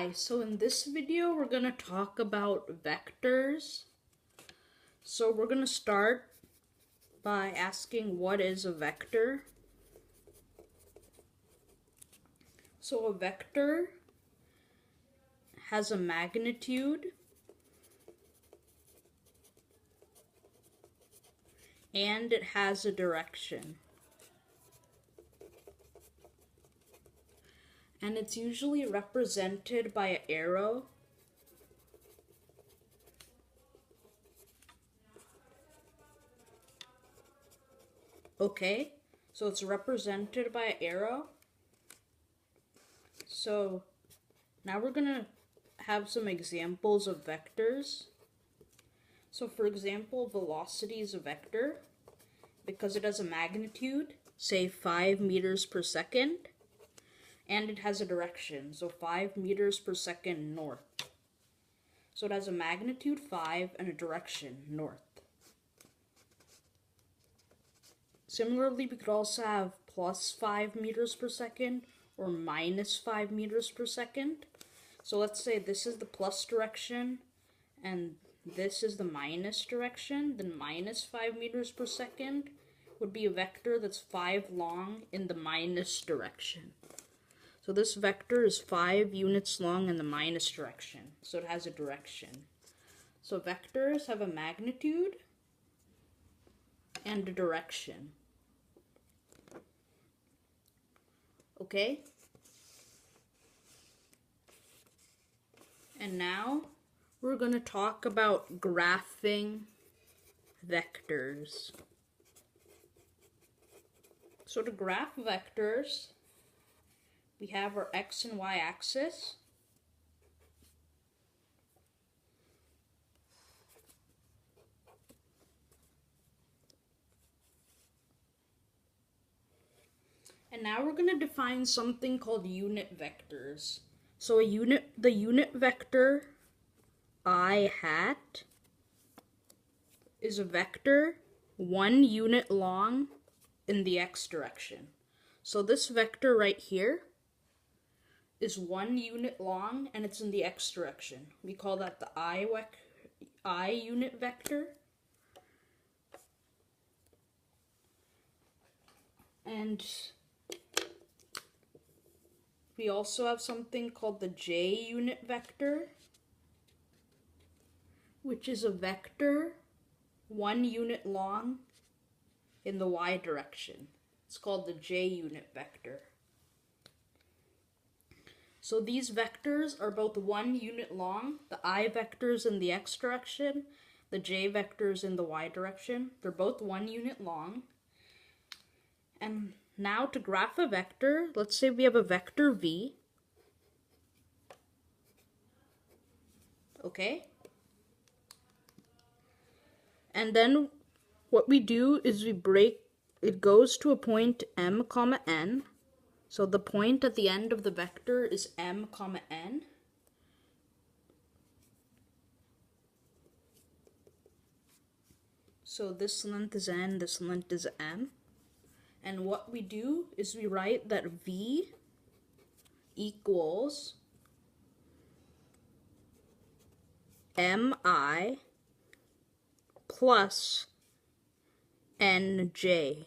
Hi, so in this video we're going to talk about vectors. So we're going to start by asking what is a vector. So a vector has a magnitude and it has a direction. And it's usually represented by an arrow. Okay, so it's represented by an arrow. So now we're going to have some examples of vectors. So for example, velocity is a vector because it has a magnitude, say 5 meters per second, and it has a direction, so 5 meters per second north. So it has a magnitude 5 and a direction north. Similarly, we could also have plus 5 meters per second or minus 5 meters per second. So let's say this is the plus direction and this is the minus direction, then minus 5 meters per second would be a vector that's 5 long in the minus direction. So this vector is 5 units long in the minus direction, so it has a direction. So vectors have a magnitude and a direction. Okay? And now we're going to talk about graphing vectors. So to graph vectors, we have our x and y axis. And now we're going to define something called unit vectors. So the unit vector I hat is a vector 1 unit long in the x direction. So this vector right here is 1 unit long and it's in the x direction. We call that the I unit vector. And we also have something called the j unit vector, which is a vector 1 unit long in the y direction. It's called the j unit vector. So these vectors are both 1 unit long, the I vectors in the x direction, the j vectors in the y direction. They're both 1 unit long. And now to graph a vector, let's say we have a vector v. Okay? And then what we do is we break, it goes to a point m, n. So the point at the end of the vector is m, n. So this length is n, this length is m. And what we do is we write that v equals mi plus nj.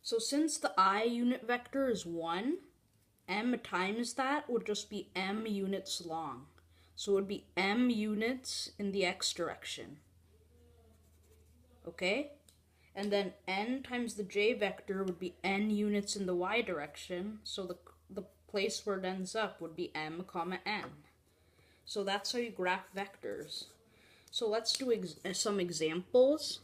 So since the I unit vector is 1, m times that would just be m units long. So it would be m units in the x direction. Okay? And then n times the j vector would be n units in the y direction. So the place where it ends up would be m, n. So that's how you graph vectors. So let's do some examples.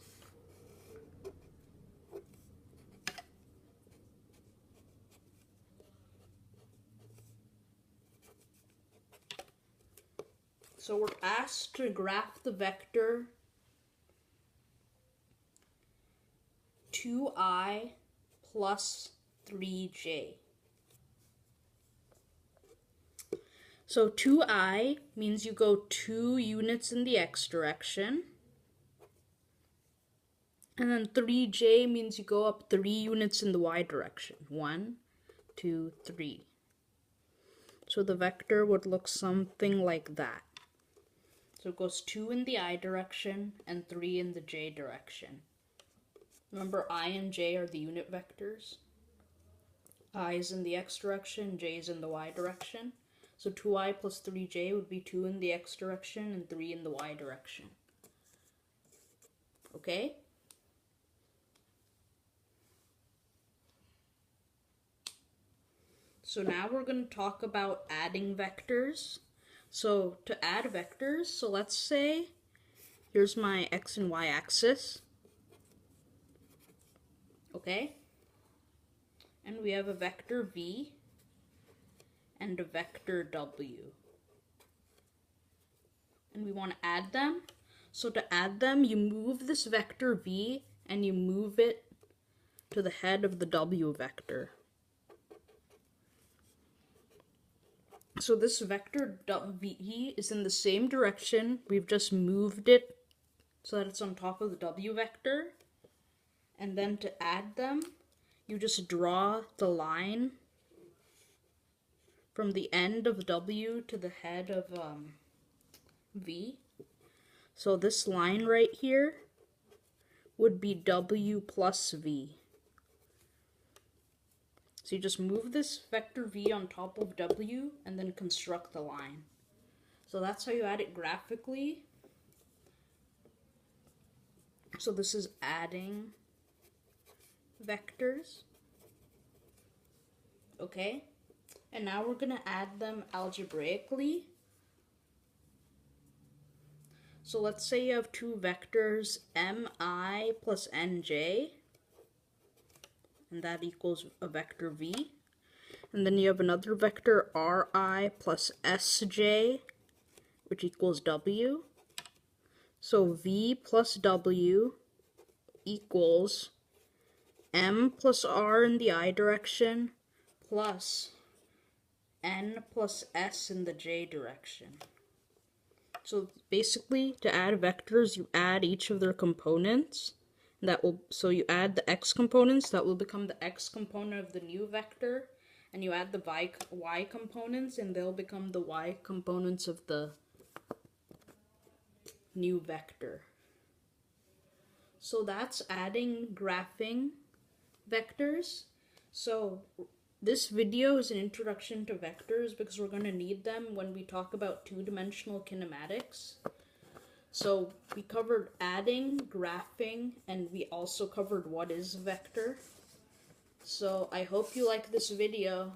So we're asked to graph the vector 2i plus 3j. So 2i means you go 2 units in the x direction. And then 3j means you go up 3 units in the y direction. 1, 2, 3. So the vector would look something like that. So it goes 2 in the I direction and 3 in the J direction. Remember, I and J are the unit vectors. I is in the X direction, J is in the Y direction. So 2I plus 3J would be 2 in the X direction and 3 in the Y direction. Okay? So now we're going to talk about adding vectors. So to add vectors, so let's say here's my X and Y axis. Okay? And we have a vector V and a vector W. And we want to add them. So to add them, you move this vector V and you move it to the head of the W vector. So this vector V is in the same direction. We've just moved it so that it's on top of the W vector. And then to add them, you just draw the line from the end of W to the head of V. So this line right here would be W plus V. So you just move this vector V on top of W and then construct the line. So that's how you add it graphically. So this is adding vectors. Okay? And now we're going to add them algebraically. So let's say you have two vectors, mi plus nj, and that equals a vector v. And then you have another vector ri plus sj, which equals w. So v plus w equals m plus r in the I direction plus n plus s in the j direction. So basically, to add vectors, you add each of their components. So you add the x components, that will become the x component of the new vector, and you add the y components, and they'll become the y components of the new vector. So that's adding graphing vectors. So this video is an introduction to vectors because we're going to need them when we talk about two-dimensional kinematics. So we covered adding, graphing, and we also covered what is a vector. So I hope you like this video.